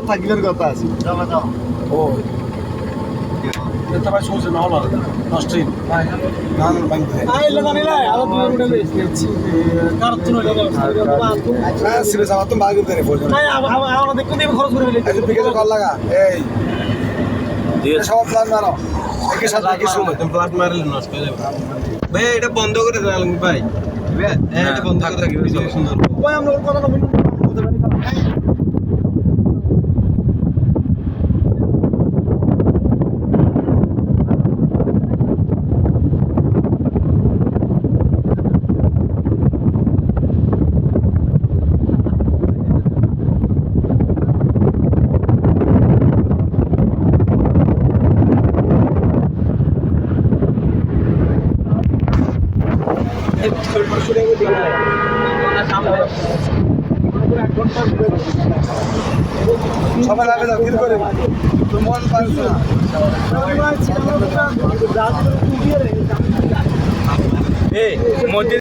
থাকিবার কথা আছে ও এটা ভাই শুনছে না হলো নষ্ট না না বাইতে আইলে জানিলা আর তুমি উড়ে লইছি কার তুমি হ্যাঁ সিরিয়াস আমার তো বাগি দেনে ফোন না আমাদের কোন দিকে খরচ করে ফেলে এই বিকেলে কল লাগা এই জি সব প্ল্যান মারো একে সাথে কিছু তুমি প্ল্যান মারলে নষ্ট হয়ে যাবে ভাই এটা বন্ধ করে দেন ভাই হ্যাঁ এটা বন্ধ করে রাখি সুন্দর ভাই আমরা ওর কথা না বলতে পারি সবাই লাগে দাও ফিল করে তোর মন পারছে না এই মধ্যে